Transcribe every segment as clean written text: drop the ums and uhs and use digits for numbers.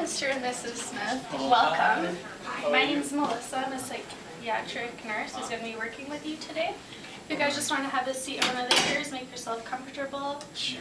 Mr. and Mrs. Smith. Welcome. My name is Melissa. I'm a psychiatric nurse who's going to be working with you today. If you guys just want to have a seat on one of the chairs, make yourself comfortable. Sure.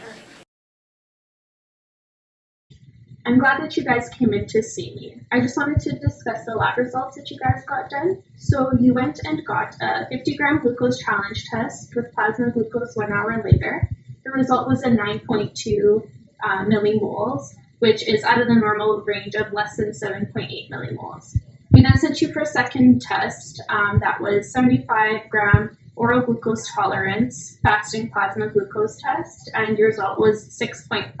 I'm glad that you guys came in to see me. I just wanted to discuss the lab results that you guys got done. So you went and got a 50-gram glucose challenge test with plasma glucose 1 hour later. The result was a 9.2 millimoles, which is out of the normal range of less than 7.8 millimoles. We then sent you for a second test that was 75-gram oral glucose tolerance fasting plasma glucose test, and your result was 6.5.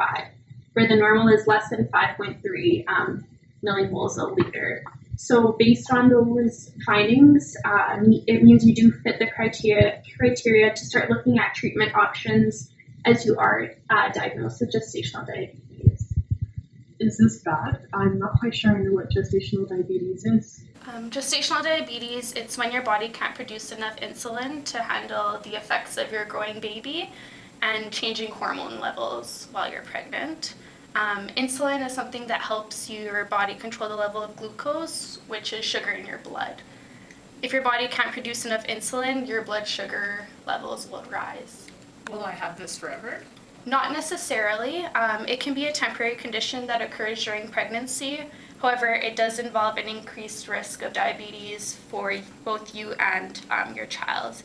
where the normal is less than 5.3 millimoles a liter. So based on those findings, it means you do fit the criteria to start looking at treatment options as you are diagnosed with gestational diabetes. Is this bad? I'm not quite sure I know what gestational diabetes is. Gestational diabetes, it's when your body can't produce enough insulin to handle the effects of your growing baby and changing hormone levels while you're pregnant. Insulin is something that helps your body control the level of glucose, which is sugar in your blood. If your body can't produce enough insulin, your blood sugar levels will rise. Will I have this forever? Not necessarily. It can be a temporary condition that occurs during pregnancy. However, it does involve an increased risk of diabetes for both you and your child.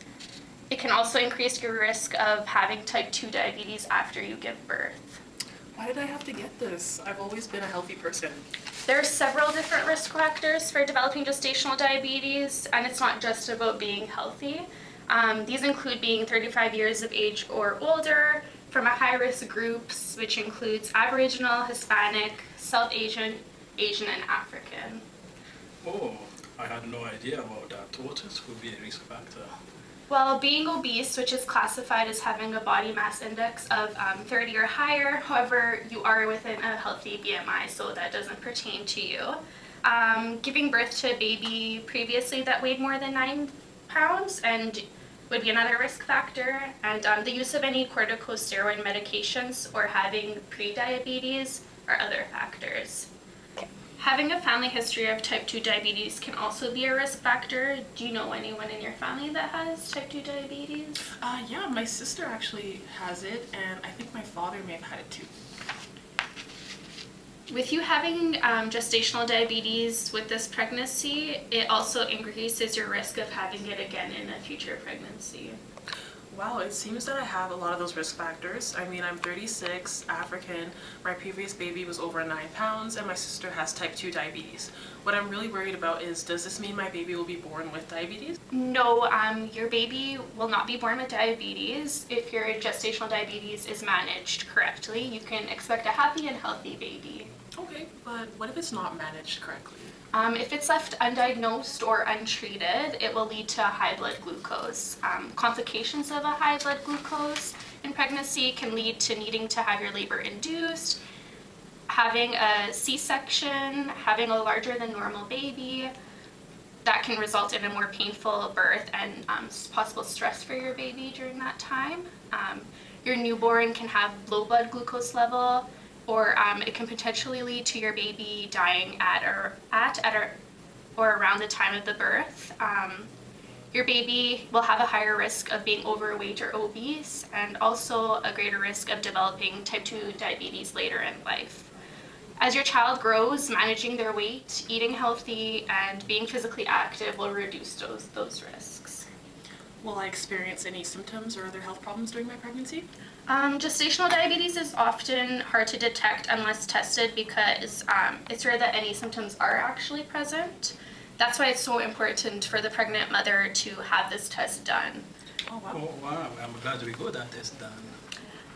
It can also increase your risk of having type 2 diabetes after you give birth. Why did I have to get this? I've always been a healthy person. There are several different risk factors for developing gestational diabetes, and it's not just about being healthy. These include being 35 years of age or older, from a high-risk groups, which includes Aboriginal, Hispanic, South Asian, Asian, and African. Oh, I had no idea about that. What else could be a risk factor? Well, being obese, which is classified as having a body mass index of 30 or higher, however, you are within a healthy BMI, so that doesn't pertain to you. Giving birth to a baby previously that weighed more than 9 pounds and would be another risk factor, and the use of any corticosteroid medications or having prediabetes are other factors. Having a family history of type 2 diabetes can also be a risk factor. Do you know anyone in your family that has type 2 diabetes? Yeah, my sister actually has it, and I think my father may have had it too. With you having gestational diabetes with this pregnancy, it also increases your risk of having it again in a future pregnancy. Wow, it seems that I have a lot of those risk factors. I mean, I'm 36, African, my previous baby was over 9 pounds, and my sister has type 2 diabetes. What I'm really worried about is, does this mean my baby will be born with diabetes? No, your baby will not be born with diabetes. If your gestational diabetes is managed correctly, you can expect a happy and healthy baby. Okay, but what if it's not managed correctly? If it's left undiagnosed or untreated, it will lead to high blood glucose. Complications of a high blood glucose in pregnancy can lead to needing to have your labor induced, having a C-section, having a larger than normal baby. That can result in a more painful birth and possible stress for your baby during that time. Your newborn can have low blood glucose level, or it can potentially lead to your baby dying at or around the time of the birth. Your baby will have a higher risk of being overweight or obese, and also a greater risk of developing type 2 diabetes later in life. As your child grows, managing their weight, eating healthy, and being physically active will reduce those risks. Will I experience any symptoms or other health problems during my pregnancy? Gestational diabetes is often hard to detect unless tested because it's rare that any symptoms are actually present. That's why it's so important for the pregnant mother to have this test done. Oh, wow. Oh, wow, I'm glad we got that test done.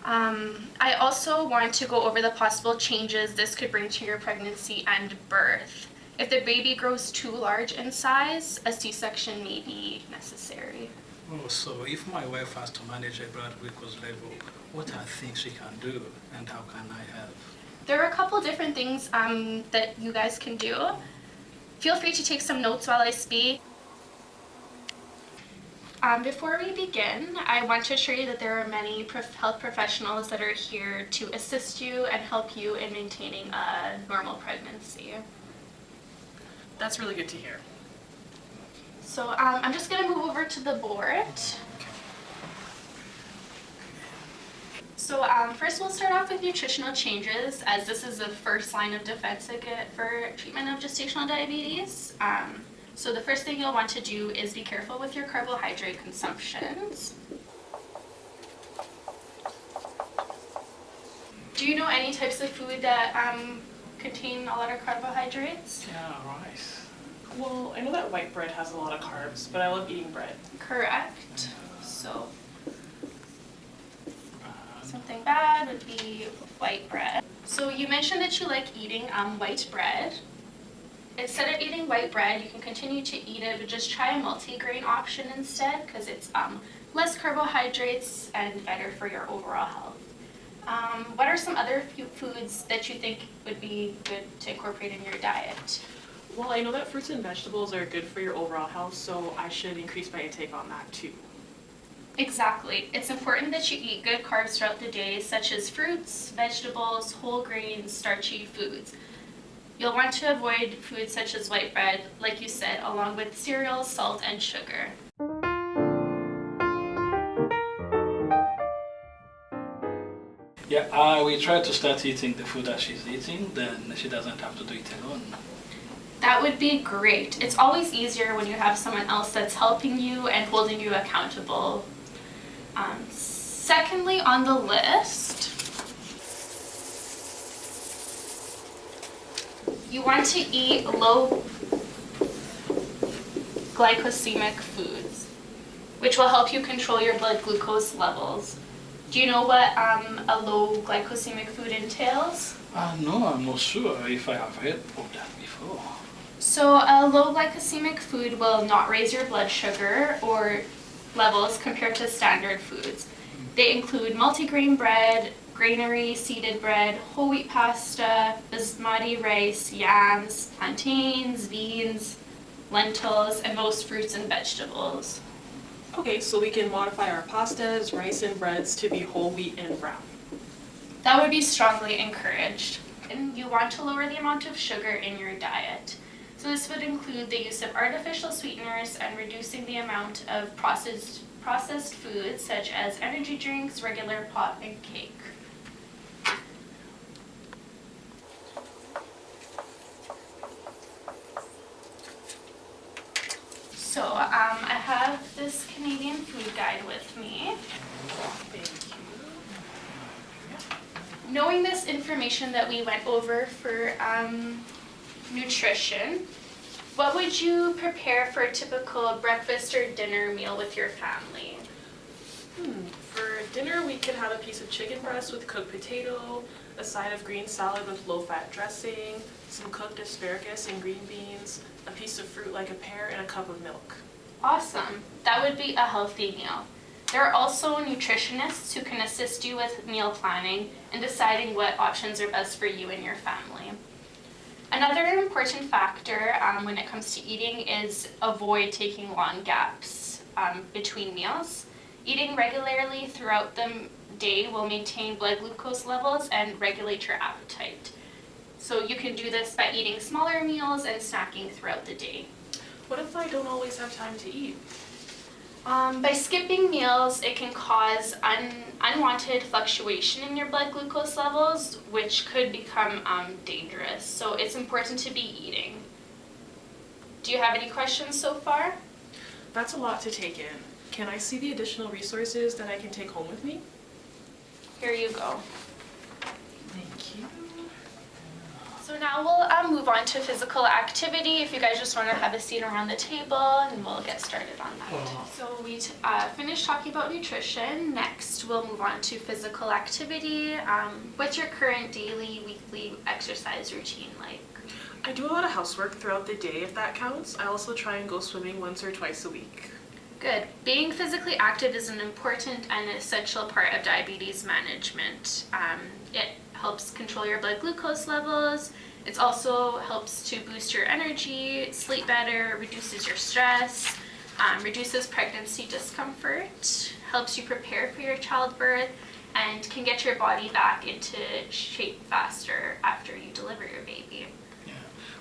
I also want to go over the possible changes this could bring to your pregnancy and birth. If the baby grows too large in size, a C-section may be necessary. Oh, so if my wife has to manage her blood glucose level, what are things she can do, and how can I help? There are a couple different things that you guys can do. Feel free to take some notes while I speak. Before we begin, I want to assure you that there are many health professionals that are here to assist you and help you in maintaining a normal pregnancy. That's really good to hear. So I'm just going to move over to the board. So first we'll start off with nutritional changes, as this is the first line of defense for treatment of gestational diabetes. So the first thing you'll want to do is be careful with your carbohydrate consumptions. Do you know any types of food that contain a lot of carbohydrates? Yeah, rice. Well, I know that white bread has a lot of carbs, but I love eating bread. Correct. So something bad would be white bread. So you mentioned that you like eating white bread. Instead of eating white bread, you can continue to eat it, but just try a multigrain option instead, because it's less carbohydrates and better for your overall health. What are some other foods that you think would be good to incorporate in your diet? Well, I know that fruits and vegetables are good for your overall health, so I should increase my intake on that too. Exactly. It's important that you eat good carbs throughout the day, such as fruits, vegetables, whole grains, starchy foods. You'll want to avoid foods such as white bread, like you said, along with cereals, salt, and sugar. Yeah, we try to start eating the food that she's eating, then she doesn't have to do it alone. That would be great. It's always easier when you have someone else that's helping you and holding you accountable. Secondly, on the list, you want to eat low glycemic foods, which will help you control your blood glucose levels. Do you know what a low glycemic food entails? No, I'm not sure if I have heard of that before. So a low glycemic food will not raise your blood sugar or levels compared to standard foods. They include multigrain bread, granary seeded bread, whole wheat pasta, basmati rice, yams, plantains, beans, lentils, and most fruits and vegetables. Okay, so we can modify our pastas, rice, and breads to be whole wheat and brown. That would be strongly encouraged. And you want to lower the amount of sugar in your diet. So this would include the use of artificial sweeteners and reducing the amount of processed foods such as energy drinks, regular pop, and cake. So I have this Canadian food guide with me. Thank you. Knowing this information that we went over for nutrition, what would you prepare for a typical breakfast or dinner meal with your family? For dinner, we could have a piece of chicken breast with cooked potato, a side of green salad with low-fat dressing, some cooked asparagus and green beans, a piece of fruit like a pear, and a cup of milk. Awesome. That would be a healthy meal. There are also nutritionists who can assist you with meal planning and deciding what options are best for you and your family. Another important factor when it comes to eating is avoid taking long gaps between meals. Eating regularly throughout the day will maintain blood glucose levels and regulate your appetite. So you can do this by eating smaller meals and snacking throughout the day. What if I don't always have time to eat? By skipping meals, it can cause unwanted fluctuation in your blood glucose levels, which could become dangerous. So it's important to be eating. Do you have any questions so far? That's a lot to take in. Can I see the additional resources that I can take home with me? Here you go. Thank you. So now we'll move on to physical activity. If you guys just want to have a seat around the table, and we'll get started on that. So we finished talking about nutrition. Next, we'll move on to physical activity. What's your current daily, weekly exercise routine like? I do a lot of housework throughout the day, if that counts. I also try and go swimming once or twice a week. Good. Being physically active is an important and essential part of diabetes management. It helps control your blood glucose levels. It also helps to boost your energy, sleep better, reduces your stress. reduces pregnancy discomfort, helps you prepare for your childbirth, and can get your body back into shape faster after you deliver your baby. Yeah.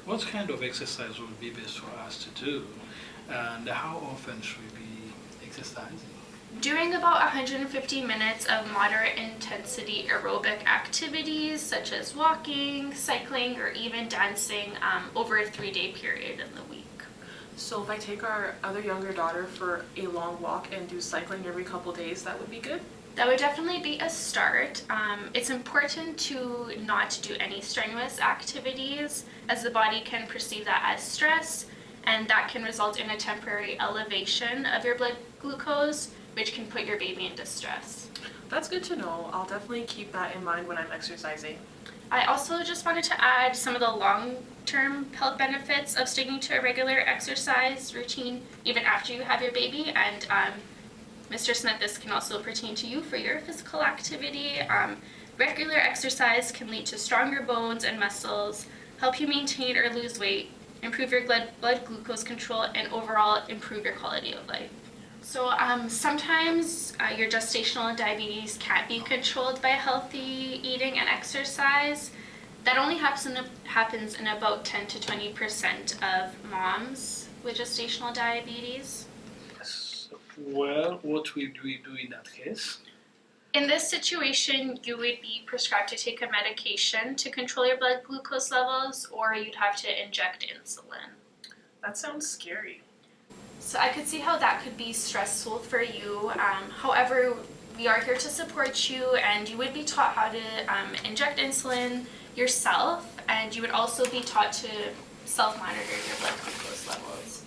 What kind of exercise would be best for us to do, and how often should we be exercising? Doing about 150 minutes of moderate intensity aerobic activities such as walking, cycling, or even dancing over a 3-day period in the week. So if I take our other younger daughter for a long walk and do cycling every couple days, that would be good? That would definitely be a start. It's important to not do any strenuous activities, as the body can perceive that as stress, and that can result in a temporary elevation of your blood glucose, which can put your baby in distress. That's good to know. I'll definitely keep that in mind when I'm exercising. I also just wanted to add some of the long-term health benefits of sticking to a regular exercise routine even after you have your baby. And Mr. Smith, this can also pertain to you for your physical activity. Regular exercise can lead to stronger bones and muscles, help you maintain or lose weight, improve your blood glucose control, and overall improve your quality of life. So sometimes your gestational diabetes can't be controlled by healthy eating and exercise. That only happens in about 10 to 20% of moms with gestational diabetes. Well, what will we do in that case? In this situation, you would be prescribed to take a medication to control your blood glucose levels, or you'd have to inject insulin. That sounds scary. So I could see how that could be stressful for you. However, we are here to support you, and you would be taught how to inject insulin yourself, and you would also be taught to self-monitor your blood glucose levels.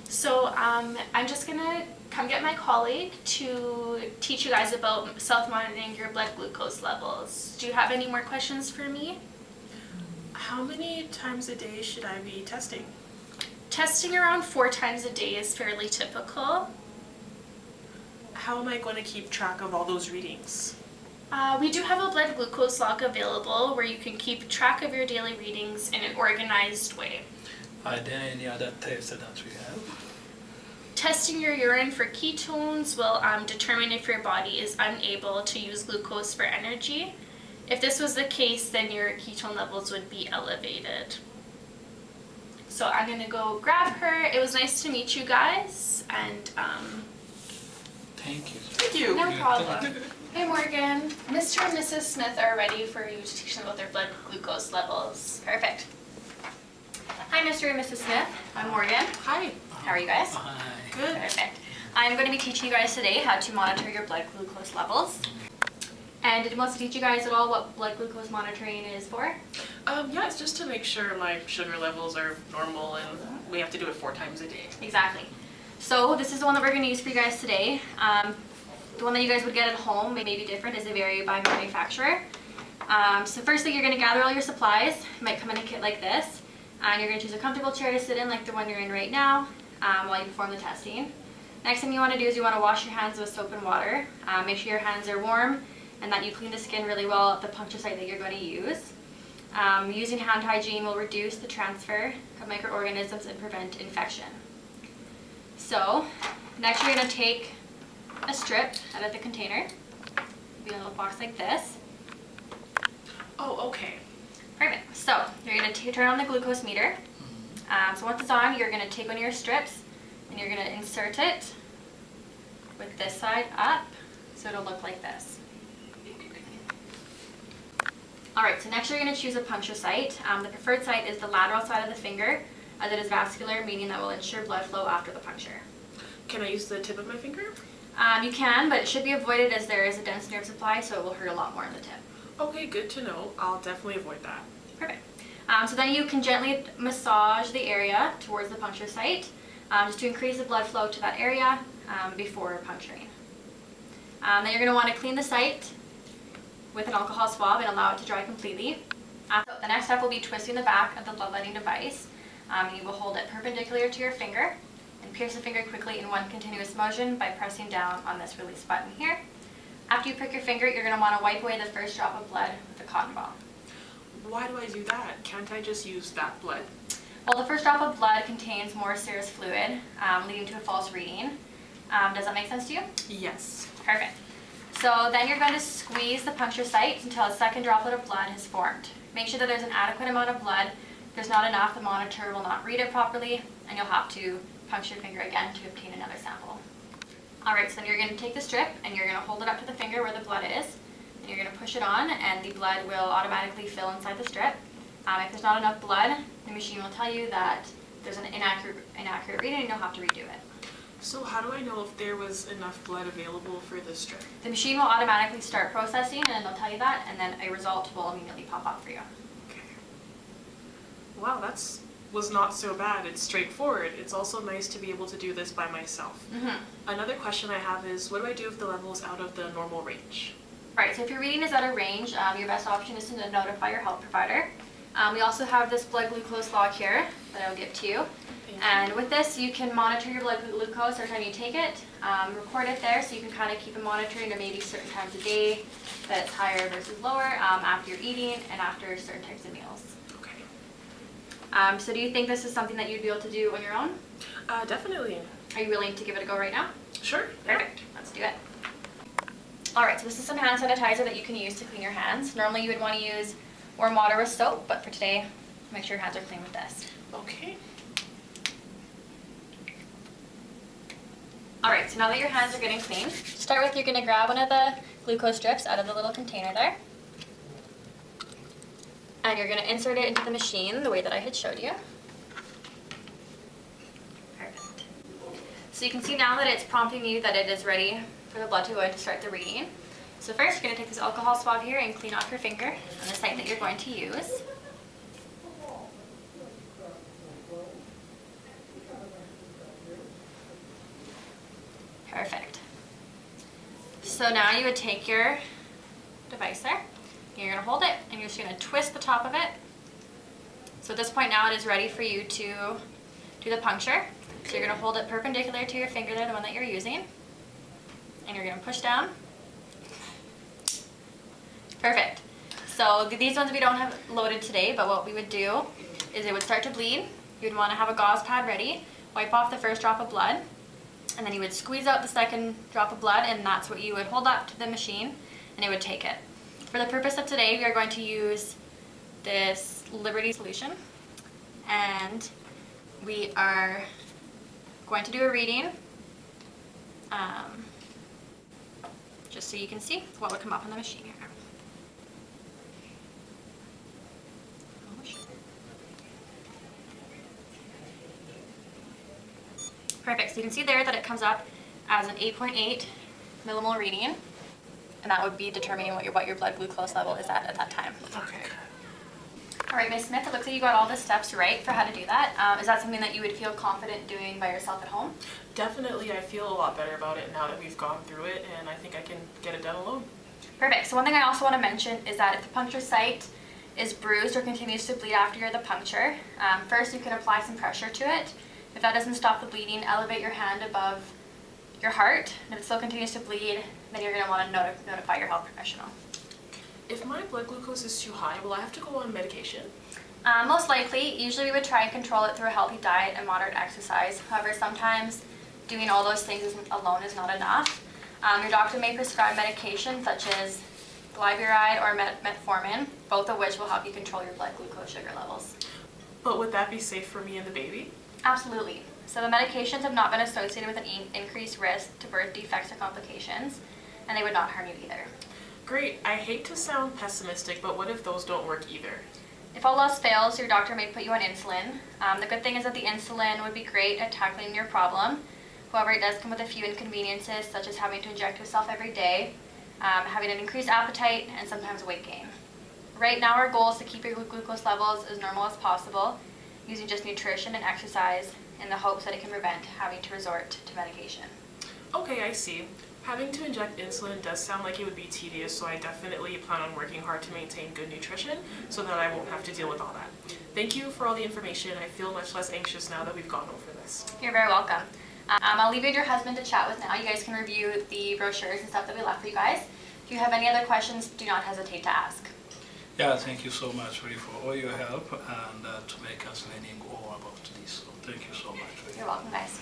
So I'm just gonna come get my colleague to teach you guys about self-monitoring your blood glucose levels. Do you have any more questions for me? How many times a day should I be testing? Testing around 4 times a day is fairly typical. How am I going to keep track of all those readings? We do have a blood glucose log available where you can keep track of your daily readings in an organized way. Are there any other tests that we have? Testing your urine for ketones will determine if your body is unable to use glucose for energy. If this was the case, then your ketone levels would be elevated. So I'm gonna go grab her. It was nice to meet you guys, and Thank you. Thank you. no problem. Hey Morgan, Mr. and Mrs. Smith are ready for you to teach them about their blood glucose levels. Perfect. Hi Mr. and Mrs. Smith, I'm Morgan. Hi. How are you guys? Hi. Good. Perfect. I'm going to be teaching you guys today how to monitor your blood glucose levels. And did Melissa teach you guys at all what blood glucose monitoring is for? Yeah, it's just to make sure my sugar levels are normal, and we have to do it 4 times a day. Exactly. So this is the one that we're going to use for you guys today. The one that you guys would get at home may be different, as they vary by manufacturer. So firstly, you're going to gather all your supplies. It might come in a kit like this. And you're going to choose a comfortable chair to sit in, like the one you're in right now, while you perform the testing. Next thing you want to do is you want to wash your hands with soap and water. Make sure your hands are warm and that you clean the skin really well at the puncture site that you're going to use. Using hand hygiene will reduce the transfer of microorganisms and prevent infection. So, next you're going to take a strip out of the container. It'll be in a little box like this. Oh, okay. Perfect. So, you're going to turn on the glucose meter. So once it's on, you're going to take one of your strips and you're going to insert it with this side up, so it'll look like this. Alright, so next you're going to choose a puncture site. The preferred site is the lateral side of the finger, as it is vascular, meaning that will ensure blood flow after the puncture. Can I use the tip of my finger? You can, but it should be avoided as there is a dense nerve supply, so it will hurt a lot more on the tip. Okay, good to know. I'll definitely avoid that. Perfect. So then you can gently massage the area towards the puncture site, just to increase the blood flow to that area before puncturing. Then you're going to want to clean the site with an alcohol swab and allow it to dry completely. So the next step will be twisting the back of the bloodletting device. You will hold it perpendicular to your finger and pierce the finger quickly in one continuous motion by pressing down on this release button here. After you prick your finger, you're going to want to wipe away the first drop of blood with a cotton ball. Why do I do that? Can't I just use that blood? Well, the first drop of blood contains more serous fluid, leading to a false reading. Does that make sense to you? Yes. Perfect. So then you're going to squeeze the puncture site until a second droplet of blood has formed. Make sure that there's an adequate amount of blood. If there's not enough, the monitor will not read it properly, and you'll have to puncture your finger again to obtain another sample. Alright, so then you're going to take the strip and you're going to hold it up to the finger where the blood is, and you're going to push it on, and the blood will automatically fill inside the strip. If there's not enough blood, the machine will tell you that there's an inaccurate reading and you'll have to redo it. So how do I know if there was enough blood available for this strip? The machine will automatically start processing, and they'll tell you that, and then a result will immediately pop up for you. Okay. Wow, was not so bad. It's straightforward. It's also nice to be able to do this by myself. Another question I have is, what do I do if the level is out of the normal range? Right, so if your reading is out of range, your best option is to notify your health provider. We also have this blood glucose log here that I'll give to you. And with this, you can monitor your blood glucose every time you take it, record it there so you can kind of keep it monitoring to maybe certain times a day that it's higher versus lower, after you're eating and after certain types of meals. Okay. So do you think this is something that you'd be able to do on your own? Definitely. Are you willing to give it a go right now? Sure. Perfect. Let's do it. Alright, so this is some hand sanitizer that you can use to clean your hands. Normally you would want to use warm water with soap, but for today, make sure your hands are clean with this. Okay. Alright, so now that your hands are getting clean, to start with, you're going to grab one of the glucose strips out of the little container there. And you're going to insert it into the machine the way that I had showed you. Perfect. So you can see now that it's prompting you that it is ready for the blood to go in to start the reading. So first, you're going to take this alcohol swab here and clean off your finger on the site that you're going to use. Perfect. So now you would take your device there, and you're going to hold it, and you're just going to twist the top of it. So at this point now it is ready for you to do the puncture. So you're going to hold it perpendicular to your finger there, the one that you're using, and you're going to push down. Perfect. So these ones we don't have loaded today, but what we would do is it would start to bleed. You would want to have a gauze pad ready, wipe off the first drop of blood, and then you would squeeze out the second drop of blood, and that's what you would hold up to the machine, and it would take it. For the purpose of today, we are going to use this Liberty solution, and we are going to do a reading, just so you can see what would come up on the machine here. Perfect, so you can see there that it comes up as an 8.8 millimole reading, and that would be determining what your blood glucose level is at that time. Okay. All right, Ms. Smith, it looks like you got all the steps right for how to do that. Is that something that you would feel confident doing by yourself at home? Definitely, I feel a lot better about it now that we've gone through it, and I think I can get it done alone. Perfect, so one thing I also want to mention is that if the puncture site is bruised or continues to bleed after the puncture, first you can apply some pressure to it. If that doesn't stop the bleeding, elevate your hand above your heart, and if it still continues to bleed, then you're going to want to notify your health professional. If my blood glucose is too high, will I have to go on medication? Most likely. Usually we would try and control it through a healthy diet and moderate exercise. However, sometimes doing all those things alone is not enough. Your doctor may prescribe medication such as glyburide or metformin, both of which will help you control your blood glucose sugar levels. But would that be safe for me and the baby? Absolutely. So the medications have not been associated with an increased risk to birth defects or complications, and they would not harm you either. Great. I hate to sound pessimistic, but what if those don't work either? If all else fails, your doctor may put you on insulin. The good thing is that the insulin would be great at tackling your problem. However, it does come with a few inconveniences, such as having to inject yourself every day, having an increased appetite, and sometimes weight gain. Right now, our goal is to keep your glucose levels as normal as possible, using just nutrition and exercise in the hopes that it can prevent having to resort to medication. Okay, I see. Having to inject insulin does sound like it would be tedious, so I definitely plan on working hard to maintain good nutrition so that I won't have to deal with all that. Thank you for all the information. I feel much less anxious now that we've gone over this. You're very welcome. I'll leave you and your husband to chat with now. You guys can review the brochures and stuff that we left for you guys. If you have any other questions, do not hesitate to ask. Yeah, thank you so much really for all your help and to make us learning all about this. So thank you so much. Really. You're welcome, guys.